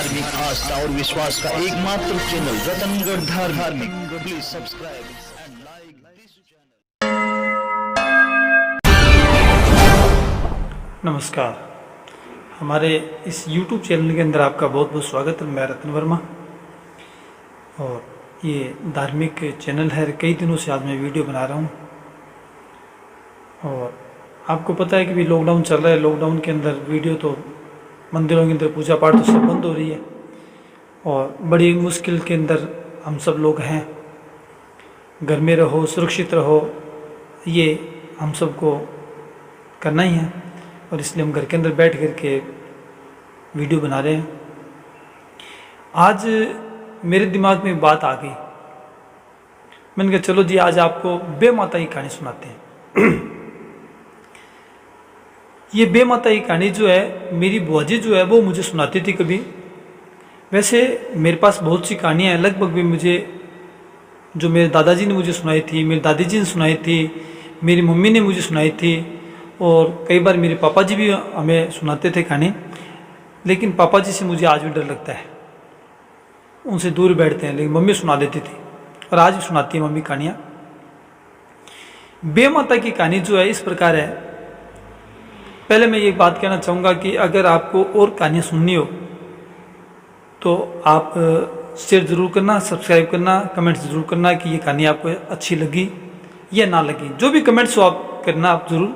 धार्मिक आस्था और विश्वास का एकमात्र चैनल रतनगढ़ धार्मिक। Please subscribe and like this channel. नमस्कार, हमारे इस YouTube चैनल के अंदर आपका बहुत बहुत स्वागत है। मैं रतन वर्मा और ये धार्मिक चैनल है। कई दिनों से आज मैं वीडियो बना रहा हूँ और आपको पता है कि भी लॉकडाउन चल रहा है। लॉकडाउन के अंदर वीडियो तो मंदिरों के अंदर पूजा पाठ तो सब बंद हो रही है और बड़ी मुश्किल के अंदर हम सब लोग हैं। घर में रहो, सुरक्षित रहो, ये हम सबको करना ही है और इसलिए हम घर के अंदर बैठ कर के वीडियो बना रहे हैं। आज मेरे दिमाग में बात आ गई, मैंने कहा चलो जी आज आपको बे माता की कहानी सुनाते हैं। ये बे माता की कहानी जो है मेरी बुआ जी जो है वो मुझे सुनाती थी कभी। वैसे मेरे पास बहुत सी कहानियाँ हैं, लगभग भी मुझे जो मेरे दादाजी ने मुझे सुनाई थी, मेरी दादी जी ने सुनाई थी, मेरी मम्मी ने मुझे सुनाई थी और कई बार मेरे पापा जी भी हमें सुनाते थे कहानी। लेकिन पापा जी से मुझे आज भी डर लगता है, उनसे दूर बैठते हैं। लेकिन मम्मी सुना देती थी और आज भी सुनाती है मम्मी कहानियाँ। बे माता की कहानी जो है इस प्रकार है। पहले मैं ये बात कहना चाहूँगा कि अगर आपको और कहानियाँ सुननी हो तो आप शेयर ज़रूर करना, सब्सक्राइब करना, कमेंट ज़रूर करना कि ये कहानी आपको अच्छी लगी या ना लगी। जो भी कमेंट्स हो आप करना आप ज़रूर।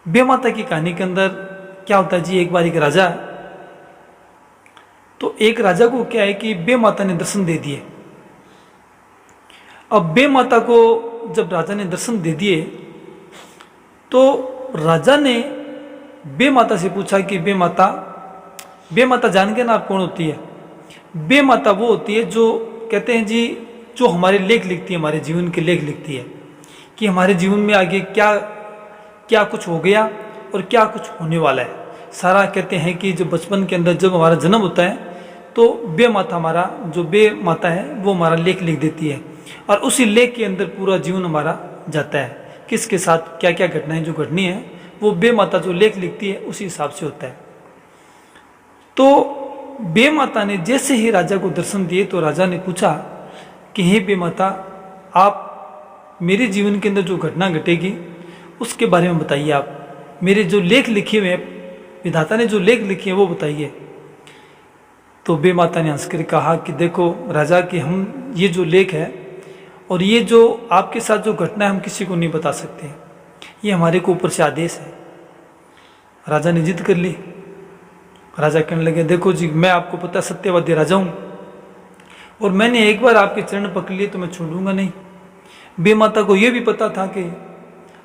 बे माता की कहानी के अंदर क्या होता है जी, एक बार एक राजा है, तो एक राजा को क्या है कि बे माता ने दर्शन दे दिए। अब बे माता को जब राजा ने दर्शन दे दिए तो राजा ने बे माता से पूछा कि बे माता जान के ना आप कौन होती है? बे माता वो होती है जो कहते हैं जी जो हमारे लेख लिखती है, हमारे जीवन के लेख लिखती है कि हमारे जीवन में आगे क्या क्या कुछ हो गया और क्या कुछ होने वाला है। सारा कहते हैं कि जो बचपन के अंदर जब हमारा जन्म होता है तो बे माता हमारा जो बे माता है वो हमारा लेख लिख देती है और उसी लेख के अंदर पूरा जीवन हमारा जाता है। किसके साथ क्या क्या घटनाएं जो घटनी है वो बे माता जो लेख लिखती है उसी हिसाब से होता है। तो बे माता ने जैसे ही राजा को दर्शन दिए तो राजा ने पूछा कि हे बे माता, आप मेरे जीवन के अंदर जो घटना घटेगी उसके बारे में बताइए। आप मेरे जो लेख लिखे हुए हैं, विधाता ने जो लेख लिखे हैं वो बताइए। तो बे माता ने हंस कर कहा कि देखो राजा, कि हम ये जो लेख है और ये जो आपके साथ जो घटना है हम किसी को नहीं बता सकते, ये हमारे को ऊपर से आदेश है। राजा ने जिद कर ली। राजा कहने लगे देखो जी, मैं आपको पता सत्यवादी राजा हूँ और मैंने एक बार आपके चरण पकड़ लिए तो मैं छोड़ूंगा नहीं। बे माता को यह भी पता था कि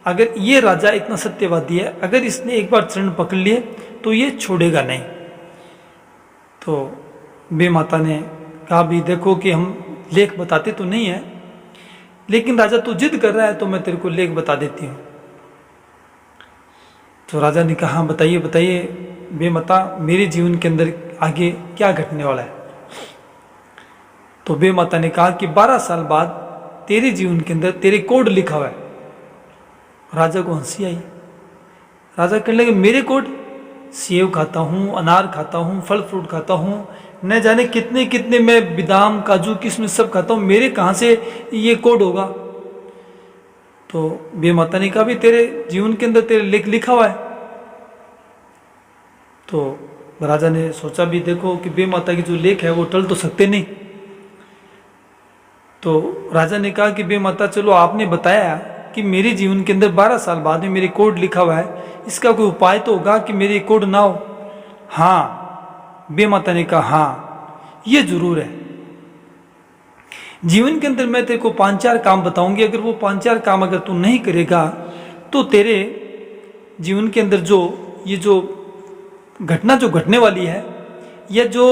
अगर ये राजा इतना सत्यवादी है, अगर इसने एक बार चरण पकड़ लिए तो ये छोड़ेगा नहीं। तो बे माता ने कहा भी देखो कि हम लेख बताते तो नहीं है, लेकिन राजा तू जिद कर रहा है तो मैं तेरे को लेख बता देती हूँ। तो राजा ने कहा बताइए बताइए बे माता, मेरे जीवन के अंदर आगे क्या घटने वाला है? तो बे माता ने कहा कि 12 साल बाद तेरे जीवन के अंदर तेरे कोड लिखा हुआ है। राजा को हंसी आई। राजा कहने लगे मेरे कोड? सेब खाता हूँ, अनार खाता हूँ, फल फ्रूट खाता हूँ, न जाने कितने कितने मैं बादाम काजू किशमिश सब खाता हूँ, मेरे कहाँ से ये कोड होगा? तो बे माता ने कहा भी तेरे जीवन के अंदर तेरे लेख लिखा हुआ है। तो राजा ने सोचा भी देखो कि बे माता की जो लेख है वो टल तो सकते नहीं। तो राजा ने कहा कि बे माता चलो आपने बताया कि मेरे जीवन के अंदर 12 साल बाद में मेरे कोड लिखा हुआ है, इसका कोई उपाय तो होगा कि मेरे कोड ना हो? हाँ। बे माता ने कहा हाँ ये जरूर है। जीवन के अंदर मैं तेरे को 5-4 काम बताऊंगी, अगर वो 5-4 काम अगर तू नहीं करेगा तो तेरे जीवन के अंदर जो ये जो घटना जो घटने वाली है या जो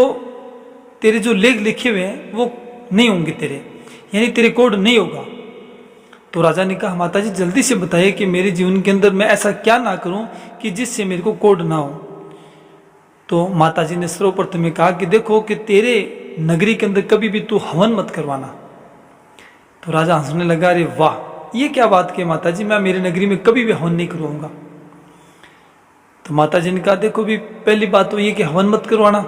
तेरे जो लेख लिखे हुए हैं वो नहीं होंगे तेरे, यानी तेरे कोड नहीं होगा। तो राजा ने कहा माता जी जल्दी से बताइए कि मेरे जीवन के अंदर मैं ऐसा क्या ना करूं कि जिससे मेरे को कोड ना हो। तो माता जी ने सर्वप्रथम में कहा कि देखो कि तेरे नगरी के अंदर कभी भी तू हवन मत करवाना। तो राजा हंसने लगा, अरे वाह ये क्या बात की माता जी, मैं मेरी नगरी में कभी भी हवन नहीं करवाऊंगा। तो माता जी ने कहा देखो भी पहली बात तो ये कि हवन मत करवाना,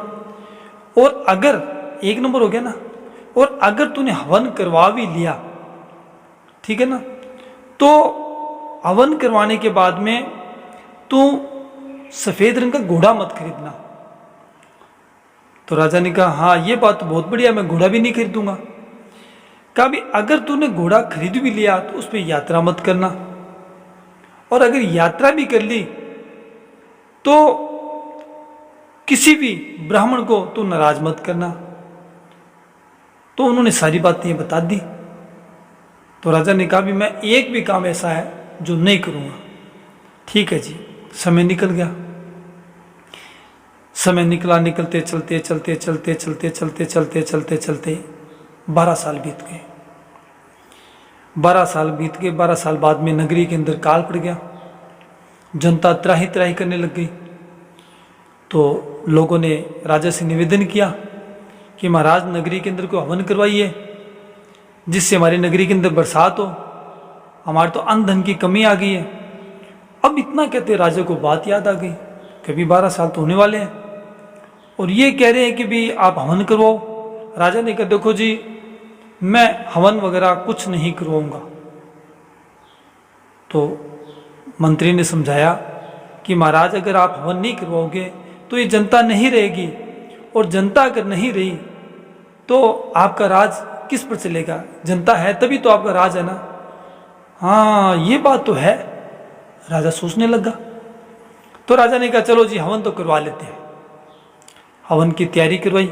और अगर 1 नंबर हो गया ना, और अगर तूने हवन करवा भी लिया, ठीक है ना, तो हवन करवाने के बाद में तू सफेद रंग का घोड़ा मत खरीदना। तो राजा ने कहा हाँ ये बात तो बहुत बढ़िया, मैं घोड़ा भी नहीं खरीदूंगा। कहा भी अगर तूने घोड़ा खरीद भी लिया तो उस पर यात्रा मत करना, और अगर यात्रा भी कर ली तो किसी भी ब्राह्मण को तू नाराज मत करना। तो उन्होंने सारी बातें बता दी। तो राजा ने कहा भी मैं एक भी काम ऐसा है जो नहीं करूंगा। ठीक है जी। समय निकल गया। समय निकला, निकलते चलते चलते चलते चलते चलते चलते चलते चलते 12 साल बीत गए। 12 साल बीत गए। 12 साल बाद में नगरी के अंदर काल पड़ गया। जनता त्राही त्राही करने लग गई। तो लोगों ने राजा से निवेदन किया कि महाराज नगरी के अंदर को हवन करवाइए जिससे हमारी नगरी के अंदर बरसात हो, हमारे तो अन्न धन की कमी आ गई है। अब इतना कहते राजा को बात याद आ गई, कभी 12 साल तो होने वाले हैं और ये कह रहे हैं कि भी आप हवन करवाओ। राजा ने कहा देखो जी मैं हवन वगैरह कुछ नहीं करवाऊंगा। तो मंत्री ने समझाया कि महाराज अगर आप हवन नहीं करवाओगे तो ये जनता नहीं रहेगी, और जनता अगर नहीं रही तो आपका राज किस पर चलेगा? जनता है तभी तो आपका राज है ना। हाँ ये बात तो है। राजा सोचने लगा। तो राजा ने कहा चलो जी हवन तो करवा लेते हैं। हवन की तैयारी करवाई।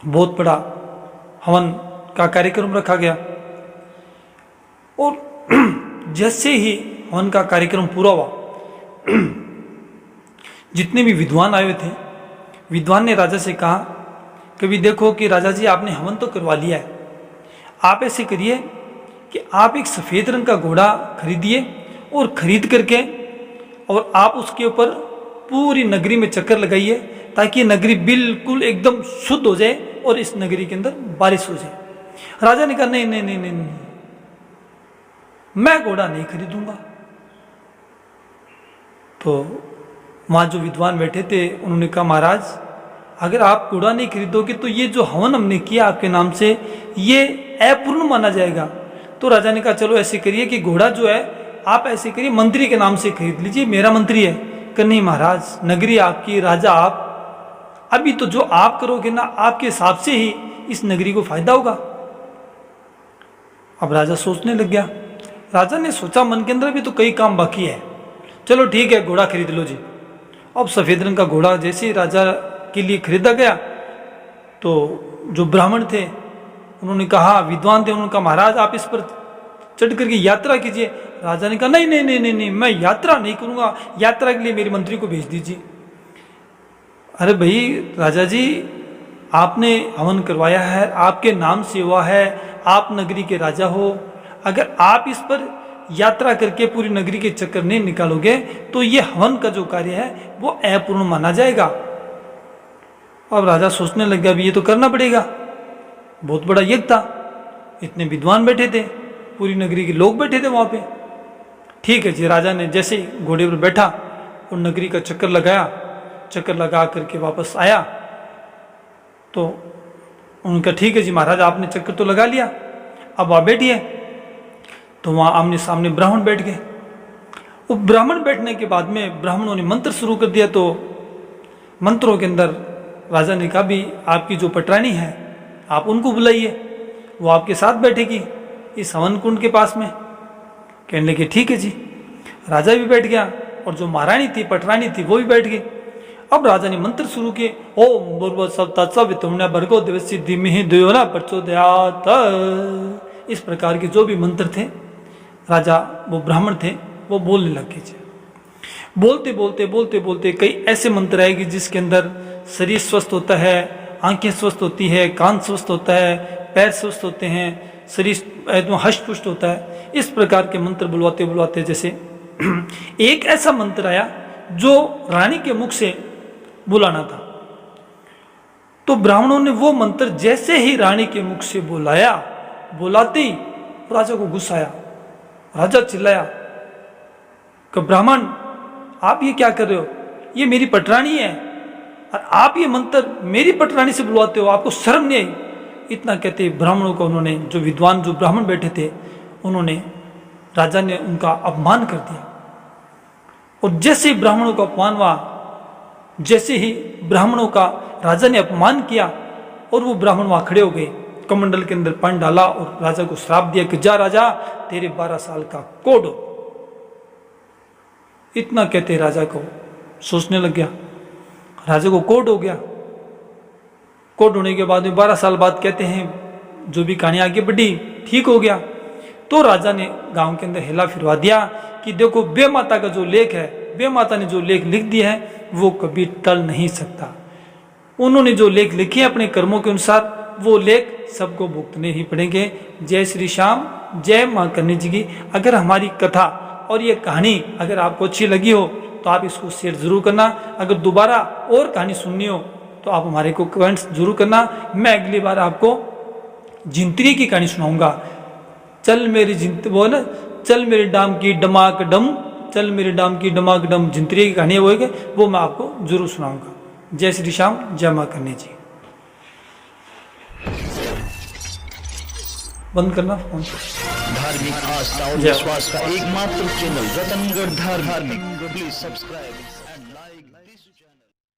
बहुत बड़ा हवन का कार्यक्रम रखा गया। और जैसे ही हवन का कार्यक्रम पूरा हुआ, जितने भी विद्वान आए हुए थे, विद्वान ने राजा से कहा कि भी देखो कि राजा जी आपने हवन तो करवा लिया है, आप ऐसे करिए कि आप एक सफेद रंग का घोड़ा खरीदिए और खरीद करके और आप उसके ऊपर पूरी नगरी में चक्कर लगाइए ताकि नगरी बिल्कुल एकदम शुद्ध हो जाए और इस नगरी के अंदर बारिश हो जाए। राजा ने कहा नहीं नहीं नहीं नहीं, नहीं। मैं घोड़ा नहीं खरीदूंगा। तो वहां जो विद्वान बैठे थे उन्होंने कहा महाराज अगर आप घोड़ा नहीं खरीदोगे तो ये जो हवन हमने किया आपके नाम से ये अपूर्ण माना जाएगा। तो राजा ने कहा चलो ऐसे करिए कि घोड़ा जो है आप ऐसे करिए मंत्री के नाम से खरीद लीजिए, मेरा मंत्री है। कि नहीं महाराज नगरी आपकी, राजा आप, अभी तो जो आप करोगे ना आपके हिसाब से ही इस नगरी को फायदा होगा। अब राजा सोचने लग गया। राजा ने सोचा मन के अंदर भी तो कई काम बाकी है, चलो ठीक है घोड़ा खरीद लो जी। अब सफेद रंग का घोड़ा जैसे ही राजा के लिए खरीदा गया तो जो ब्राह्मण थे उन्होंने कहा, विद्वान थे उन्होंने कहा महाराज आप इस पर चढ़ करके यात्रा कीजिए। राजा ने कहा नहीं नहीं नहीं नहीं नहीं, मैं यात्रा नहीं करूंगा, यात्रा के लिए मेरे मंत्री को भेज दीजिए। अरे भाई राजा जी आपने हवन करवाया है, आपके नाम से हुआ है, आप नगरी के राजा हो, अगर आप इस पर यात्रा करके पूरी नगरी के चक्कर नहीं निकालोगे तो ये हवन का जो कार्य है वो अपूर्ण माना जाएगा। अब राजा सोचने लग गया भी ये तो करना पड़ेगा, बहुत बड़ा यज्ञ था, इतने विद्वान बैठे थे, पूरी नगरी के लोग बैठे थे वहां पे। ठीक है जी। राजा ने जैसे ही घोड़े पर बैठा और नगरी का चक्कर लगाया, चक्कर लगा करके वापस आया तो उनका ठीक है जी महाराज आपने चक्कर तो लगा लिया, अब आप बैठिए। तो वहां आमने सामने ब्राह्मण बैठ गए। वो ब्राह्मण बैठने के बाद में ब्राह्मणों ने मंत्र शुरू कर दिया। तो मंत्रों के अंदर राजा ने कहा भी आपकी जो पटरानी है आप उनको बुलाइए, वो आपके साथ बैठेगी इस हवन कुंड के पास में। कहने लगे ठीक है जी। राजा भी बैठ गया और जो महारानी थी पटरानी थी वो भी बैठ गई। अब राजा ने मंत्र शुरू किए, ओम भूर्भुवः स्वः तत्सवितुर्वरेण्यं भर्गो देवस्य धीमहि धियो न प्रचोदयात्। इस प्रकार के जो भी मंत्र थे राजा वो ब्राह्मण थे वो बोलने लगे थे। बोलते बोलते बोलते बोलते कई ऐसे मंत्र आएगी जिसके अंदर शरीर स्वस्थ होता है, आंखें स्वस्थ होती है, कान स्वस्थ होता है, पैर स्वस्थ होते हैं, शरीर एकदम हष्ट पुष्ट होता है। इस प्रकार के मंत्र बुलवाते बुलवाते जैसे एक ऐसा मंत्र आया जो रानी के मुख से बुलाना था। तो ब्राह्मणों ने वो मंत्र जैसे ही रानी के मुख से बुलाया, बुलाते ही राजा को गुस्सा आया। राजा चिल्लाया कि ब्राह्मण आप ये क्या कर रहे हो, ये मेरी पटरानी है, और आप ये मंत्र मेरी पटरानी से बुलवाते हो, आपको शर्म नहीं आई? इतना कहते ब्राह्मणों को उन्होंने, जो विद्वान जो ब्राह्मण बैठे थे, उन्होंने, राजा ने उनका अपमान कर दिया। और जैसे ही ब्राह्मणों का अपमान हुआ, जैसे ही ब्राह्मणों का राजा ने अपमान किया, और वो ब्राह्मण वहां खड़े हो गए, कमंडल के अंदर पानी डाला और राजा को श्राप दिया कि जा राजा, तेरे 12 साल का कोड हो। इतना कहते राजा को सोचने लग गया, राजा को कोड हो गया। कोड होने के बाद में 12 साल बाद कहते हैं जो भी कहानी आगे बढ़ी, ठीक हो गया। तो राजा ने गांव के अंदर हिला फिरवा दिया कि देखो बे माता का जो लेख है, बे माता ने जो लेख लिख दिया है वो कभी टल नहीं सकता। उन्होंने जो लेख लिखे अपने कर्मों के अनुसार, वो लेख सबको भुगतने ही पड़ेंगे। जय श्री श्याम, जय मां कन्या जी की। अगर हमारी कथा और ये कहानी अगर आपको अच्छी लगी हो तो आप इसको शेयर जरूर करना। अगर दोबारा और कहानी सुननी हो तो आप हमारे को कमेंट्स जरूर करना। मैं अगली बार आपको जिंतरी की कहानी सुनाऊंगा। चल मेरी जिंत वो ना, चल मेरे डाम की डमाक डम, चल मेरे डाम की डमाक डम, जिंतरी की कहानी वो मैं आपको जरूर सुनाऊंगा। जय श्री श्याम, जय मां कन्या जी। बंद करना फोन। धार्मिक आस्था और जय। विश्वास का एकमात्र चैनल रतनगढ़ धार्मिक। Please subscribe and